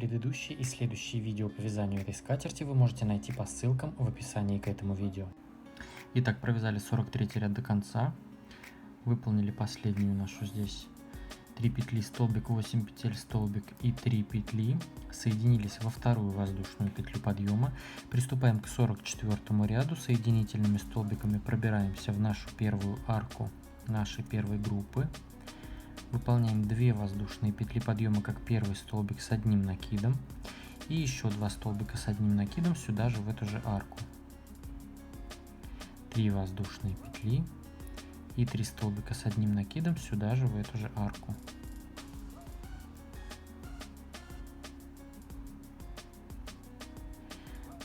Предыдущие и следующие видео по вязанию этой скатерти вы можете найти по ссылкам в описании к этому видео. Итак, провязали 43 ряд до конца, выполнили последнюю нашу здесь 3 петли, столбик, 8 петель, столбик и 3 петли, соединились во вторую воздушную петлю подъема, приступаем к 44 ряду, соединительными столбиками пробираемся в нашу первую арку нашей первой группы. Выполняем 2 воздушные петли подъема как первый столбик с одним накидом и еще 2 столбика с одним накидом сюда же в эту же арку. 3 воздушные петли и 3 столбика с одним накидом сюда же в эту же арку.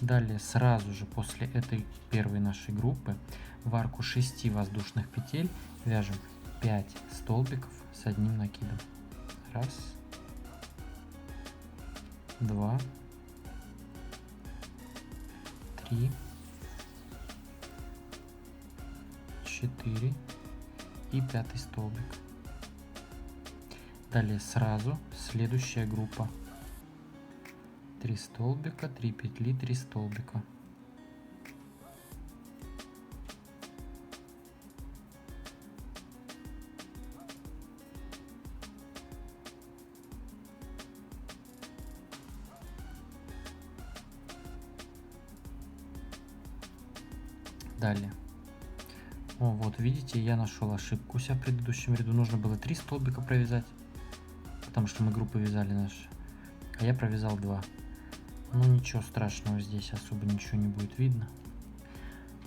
Далее сразу же после этой первой нашей группы в арку 6 воздушных петель вяжем 5 столбиков с одним накидом. 1, 2, 3, 4 и 5 столбик. Далее сразу следующая группа. 3 столбика, 3 петли, 3 столбика. Далее. Вот видите, я нашел ошибку у себя в предыдущем ряду. Нужно было 3 столбика провязать, потому что мы группы вязали наши, а я провязал 2. Ну ничего страшного, здесь особо ничего не будет видно.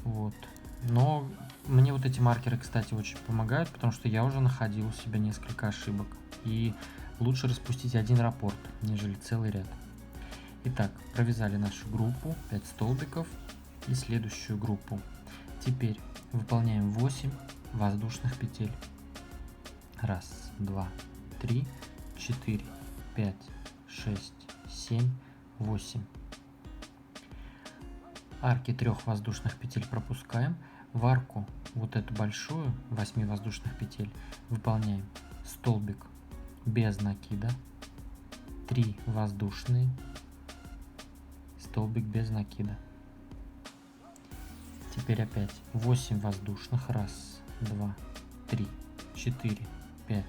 Вот. Но мне вот эти маркеры, кстати, очень помогают, потому что я уже находил у себя несколько ошибок. И лучше распустить один раппорт, нежели целый ряд. Итак, провязали нашу группу, 5 столбиков и следующую группу. Теперь выполняем 8 воздушных петель. 1, 2, 3, 4, 5, 6, 7, 8. Арки 3 воздушных петель пропускаем. В арку вот эту большую 8 воздушных петель выполняем столбик без накида, 3 воздушные, столбик без накида. Теперь опять 8 воздушных. 1, 2, 3, 4, 5,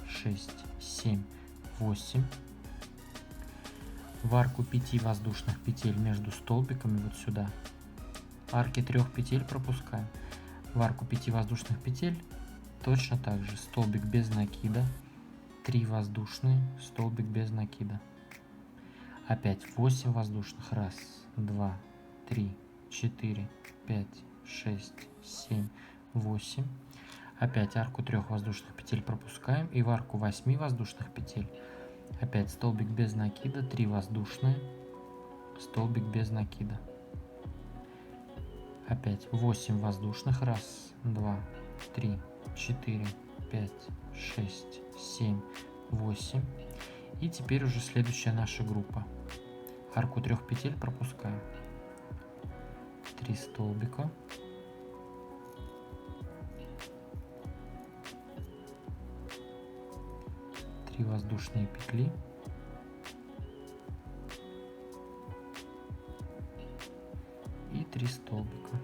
6, 7, 8. В арку 5 воздушных петель между столбиками вот сюда. Арки 3 петель пропускаем. В арку 5 воздушных петель точно так же столбик без накида, 3 воздушные, столбик без накида. Опять 8 воздушных. 1, 2, 3, 4, 5, 6, 7, 8. Опять арку 3 воздушных петель пропускаем и в арку 8 воздушных петель опять столбик без накида, 3 воздушные, столбик без накида. Опять 8 воздушных. 1, 2, 3, 4, 5, 6, 7, 8. И теперь уже следующая наша группа. Арку 3 петель пропускаем. 3 столбика. Воздушные петли и 3 столбика.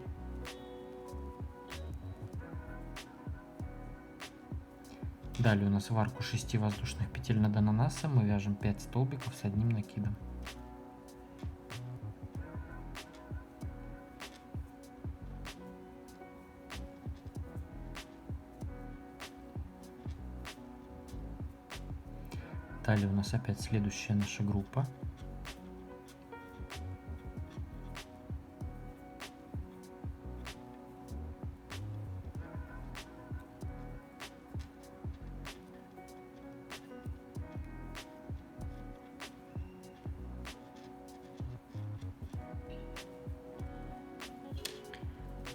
Далее у нас в арку 6 воздушных петель над ананасом мы вяжем 5 столбиков с одним накидом. Далее у нас опять следующая наша группа.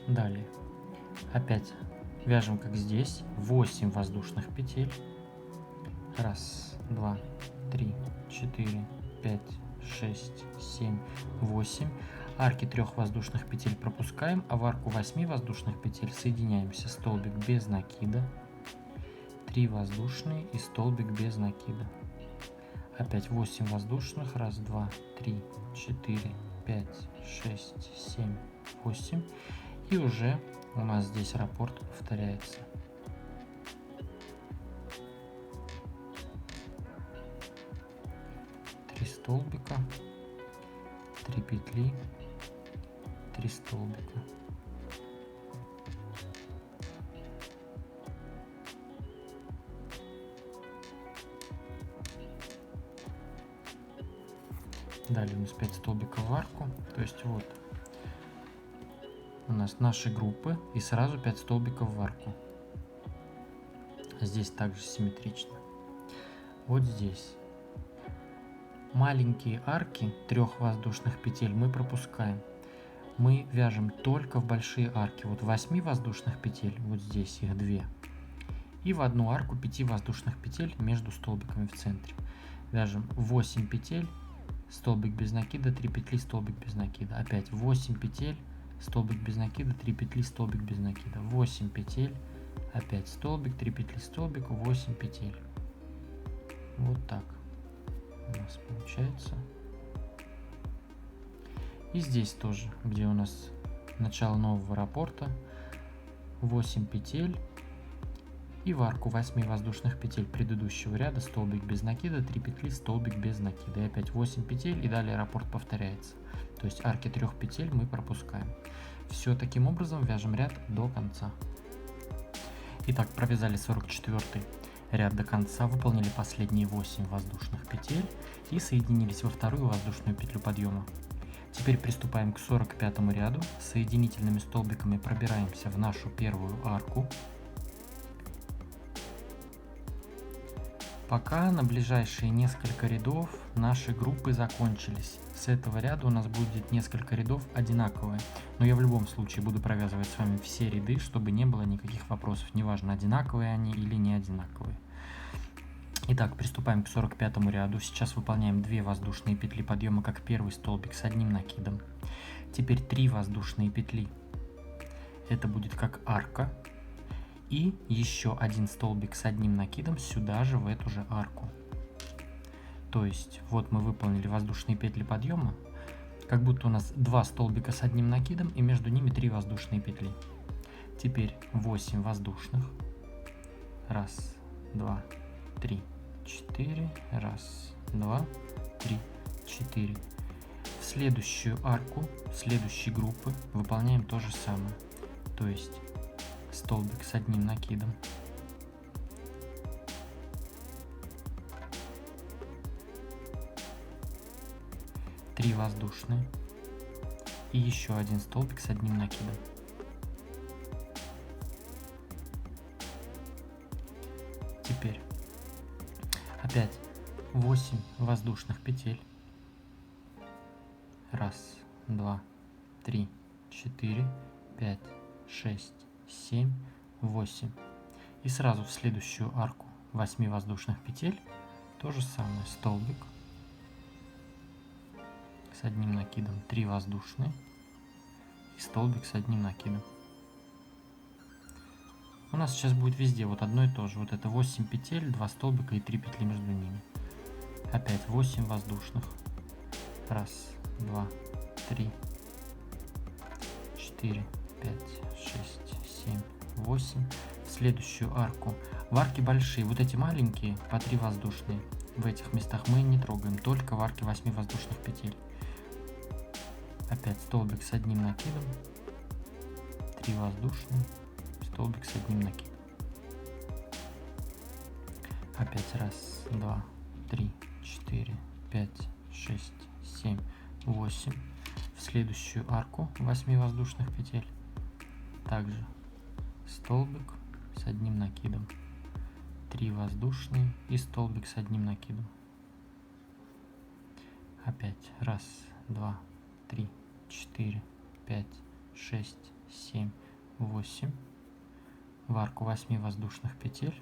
Далее опять вяжем как здесь 8 воздушных петель. 1, 2, 3, 4, 5, 6, 7, 8. Арки 3 воздушных петель пропускаем, а в арку 8 воздушных петель соединяемся. Столбик без накида, 3 воздушные и столбик без накида. Опять 8 воздушных. Раз, два, три, 4, 5, 6, 7, 8. И уже у нас здесь раппорт повторяется. Три столбика, 3 петли, 3 столбика. Далее у нас 5 столбиков в арку. То есть вот у нас наши группы и сразу 5 столбиков в арку. Здесь также симметрично. Вот здесь маленькие арки 3 воздушных петель мы пропускаем. Мы вяжем только в большие арки. Вот 8 воздушных петель, вот здесь их 2. И в одну арку 5 воздушных петель между столбиками в центре. Вяжем 8 петель, столбик без накида, 3 петли, столбик без накида. Опять 8 петель, столбик без накида, 3 петли, столбик без накида. 8 петель, опять столбик, 3 петли, столбик, 8 петель. Вот так у нас получается. И здесь тоже, где у нас начало нового раппорта, 8 петель. И в арку 8 воздушных петель предыдущего ряда столбик без накида, 3 петли, столбик без накида. И опять 8 петель, и далее раппорт повторяется. То есть арки 3 петель мы пропускаем. Все таким образом вяжем ряд до конца. Итак, провязали 44 ряд до конца, выполнили последние 8 воздушных петель и соединились во вторую воздушную петлю подъема. Теперь приступаем к 45 ряду. Соединительными столбиками пробираемся в нашу первую арку. Пока на ближайшие несколько рядов наши группы закончились. С этого ряда у нас будет несколько рядов одинаковые. Но я в любом случае буду провязывать с вами все ряды, чтобы не было никаких вопросов. Неважно, одинаковые они или не одинаковые. Итак, приступаем к 45 ряду. Сейчас выполняем 2 воздушные петли подъема как первый столбик с одним накидом. Теперь 3 воздушные петли. Это будет как арка. И еще один столбик с одним накидом сюда же, в эту же арку. То есть вот мы выполнили воздушные петли подъема, как будто у нас 2 столбика с одним накидом и между ними 3 воздушные петли. Теперь 8 воздушных. Раз, два, три, 4. Раз, два, три, 4. В следующую арку, следующей группы выполняем то же самое. То есть столбик с одним накидом. Три воздушные. И еще один столбик с одним накидом. Теперь опять 8 воздушных петель. Раз, два, три, 4, 5, 6, 7, 8. И сразу в следующую арку 8 воздушных петель то же самое. Столбик с одним накидом, 3 воздушные и столбик с одним накидом. У нас сейчас будет везде вот одно и то же. Вот это 8 петель, 2 столбика и 3 петли между ними. Опять 8 воздушных. Раз, два, три, 4, 5, 6, 7, 8. В следующую арку. В арке большие, вот эти маленькие, по 3 воздушные. В этих местах мы не трогаем, только в арке 8 воздушных петель. Опять столбик с одним накидом, 3 воздушные, столбик с одним накидом. Опять раз, два, три, 4, 5, 6, 7, 8. В следующую арку 8 воздушных петель. Также столбик с одним накидом, 3 воздушные и столбик с одним накидом. Опять раз, два, 3, 4, 5, 6, 7, 8. В арку 8 воздушных петель.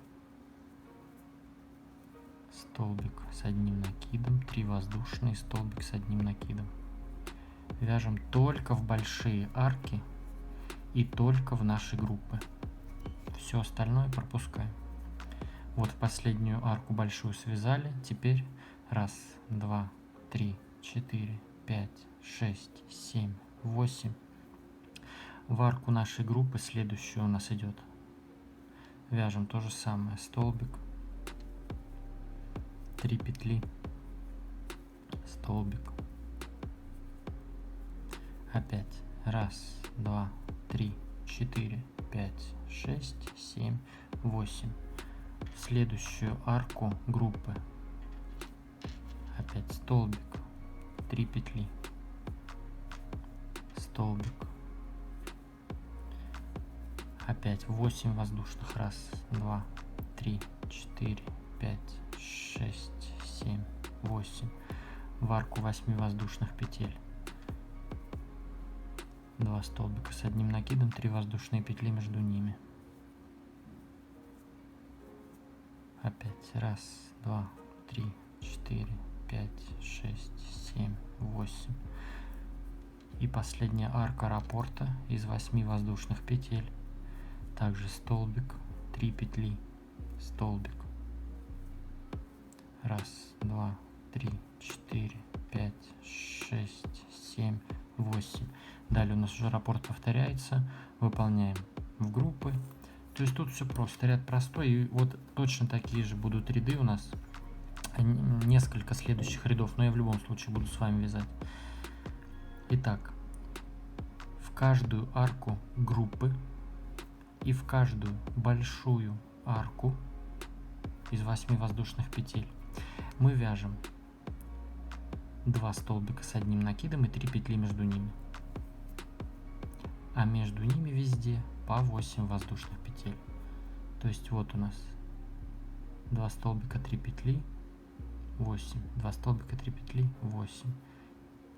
Столбик с одним накидом, 3 воздушные, столбик с одним накидом. Вяжем только в большие арки и только в наши группы. Все остальное пропускаем. Вот в последнюю арку большую связали. Теперь Раз, два, три, 4, 5, 6, 7, 8. В арку нашей группы следующую у нас идет. Вяжем то же самое. Столбик, 3 петли, столбик. Опять. Раз, два, три, 4, 5, 6, 7, 8. В следующую арку группы опять столбик, 3 петли, столбик. Опять 8 воздушных. Раз, два, три, 4, 5, 6, 7, 8. В арку 8 воздушных петель. 2 столбика с одним накидом, 3 воздушные петли между ними. Опять. Раз, два, три, 4, 5, 6, 7, 8. И последняя арка раппорта из 8 воздушных петель. Также столбик, 3 петли, столбик. Раз, два, три, 4, 5, 6, 7, 8. Далее у нас уже раппорт повторяется. Выполняем в группы. То есть тут все просто. Ряд простой. И вот точно такие же будут ряды у нас. Несколько следующих рядов. Но я в любом случае буду с вами вязать. Итак, в каждую арку группы и в каждую большую арку из 8 воздушных петель мы вяжем 2 столбика с одним накидом и 3 петли между ними. А между ними везде по 8 воздушных петель. То есть вот у нас 2 столбика, 3 петли, 8, 2 столбика, 3 петли, 8.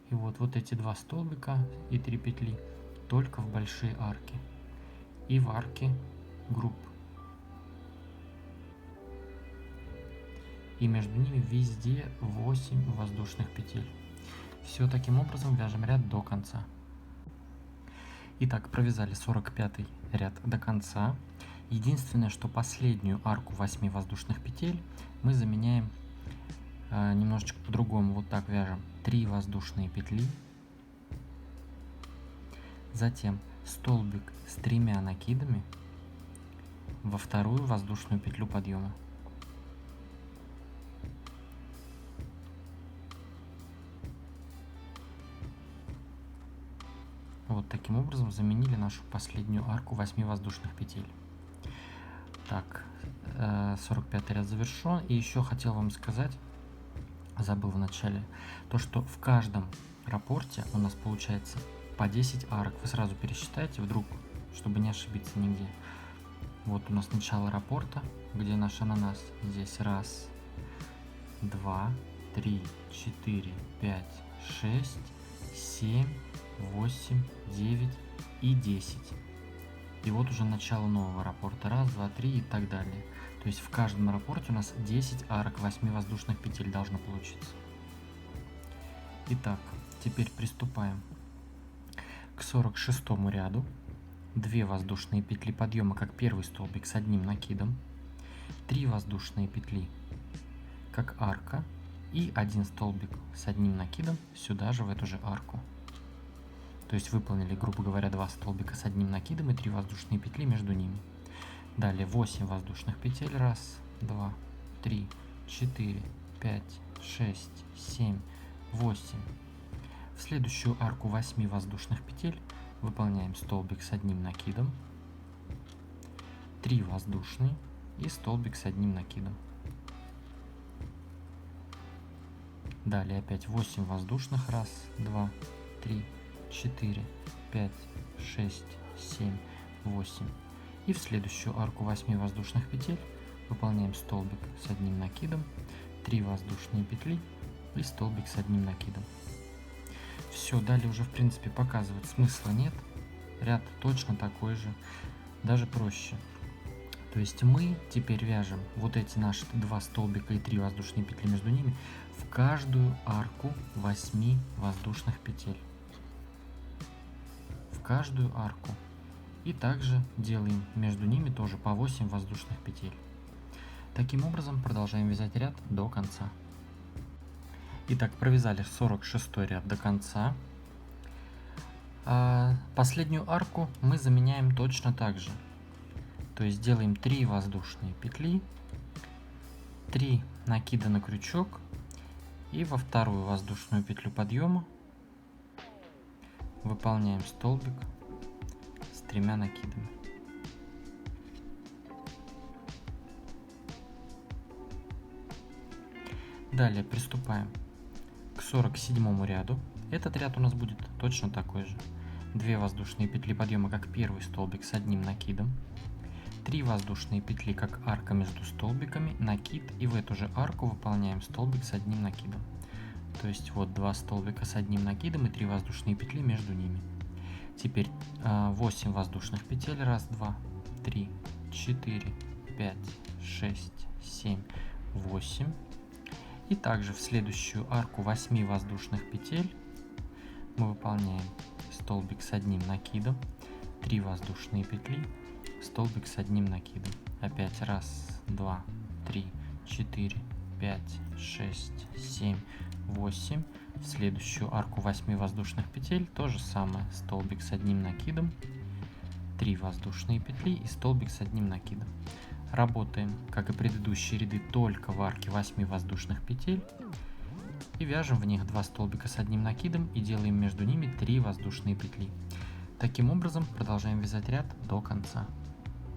И вот эти 2 столбика и 3 петли только в большие арки и в арке групп. И между ними везде 8 воздушных петель. Все таким образом вяжем ряд до конца. Итак, провязали 45 ряд до конца. Единственное, что последнюю арку 8 воздушных петель мы заменяем немножечко по-другому. Вот так вяжем 3 воздушные петли. Затем столбик с 3 накидами во вторую воздушную петлю подъема. Вот таким образом заменили нашу последнюю арку 8 воздушных петель. Так, 45 ряд завершен. И еще хотел вам сказать, забыл в начале, то что в каждом раппорте у нас получается по 10 арок. Вы сразу пересчитайте вдруг, чтобы не ошибиться нигде. Вот у нас начало раппорта, где наш ананас. Здесь раз, два, 3, 4, 5, 6, 7, 8, 9 и 10. И вот уже начало нового раппорта. Раз, два, 3 и так далее. То есть в каждом раппорте у нас 10 арок 8 воздушных петель должно получиться. Итак, теперь приступаем к 46 ряду. 2 воздушные петли подъема, как первый столбик с одним накидом. 3 воздушные петли, как арка. И 1 столбик с одним накидом сюда же, в эту же арку. То есть выполнили, грубо говоря, 2 столбика с одним накидом и 3 воздушные петли между ними. Далее 8 воздушных петель. Раз, два, 3, 4, 5, 6, 7, 8. В следующую арку 8 воздушных петель выполняем столбик с одним накидом, 3 воздушные и столбик с одним накидом. Далее опять 8 воздушных. Раз, два, 3, 4, 5, 6, 7, 8. И в следующую арку 8 воздушных петель выполняем столбик с одним накидом, 3 воздушные петли и столбик с одним накидом. Все, далее уже в принципе показывать смысла нет. Ряд точно такой же, даже проще. То есть мы теперь вяжем вот эти наши 2 столбика и 3 воздушные петли между ними в каждую арку 8 воздушных петель. В каждую арку. И также делаем между ними тоже по 8 воздушных петель. Таким образом продолжаем вязать ряд до конца. Итак, провязали 46 ряд до конца. Последнюю арку мы заменяем точно так же. То есть делаем 3 воздушные петли, 3 накида на крючок и во вторую воздушную петлю подъема выполняем столбик с 3 накидами. Далее приступаем к 47 ряду. Этот ряд у нас будет точно такой же. 2 воздушные петли подъема как первый столбик с одним накидом, 3 воздушные петли как арка между столбиками, накид, и в эту же арку выполняем столбик с одним накидом. То есть вот 2 столбика с одним накидом и 3 воздушные петли между ними. Теперь 8 воздушных петель, 1, 2, 3, 4, 5, 6, 7, 8. И также в следующую арку 8 воздушных петель мы выполняем столбик с одним накидом, 3 воздушные петли, столбик с одним накидом. Опять 1, 2, 3, 4, 5, 6, 7, 8. В следующую арку 8 воздушных петель то же самое. Столбик с одним накидом, 3 воздушные петли и столбик с одним накидом. Работаем, как и предыдущие ряды, только в арке 8 воздушных петель. И вяжем в них 2 столбика с одним накидом и делаем между ними 3 воздушные петли. Таким образом продолжаем вязать ряд до конца.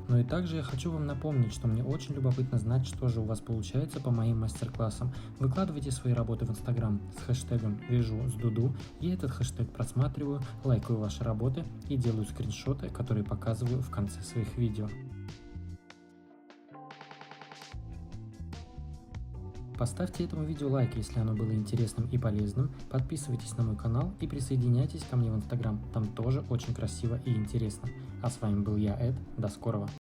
Ну и также я хочу вам напомнить, что мне очень любопытно знать, что же у вас получается по моим мастер-классам. Выкладывайте свои работы в Инстаграм с хэштегом «Вяжу с Дуду». Я этот хэштег просматриваю, лайкаю ваши работы и делаю скриншоты, которые показываю в конце своих видео. Поставьте этому видео лайк, если оно было интересным и полезным, подписывайтесь на мой канал и присоединяйтесь ко мне в Инстаграм, там тоже очень красиво и интересно. А с вами был я, Эд, до скорого!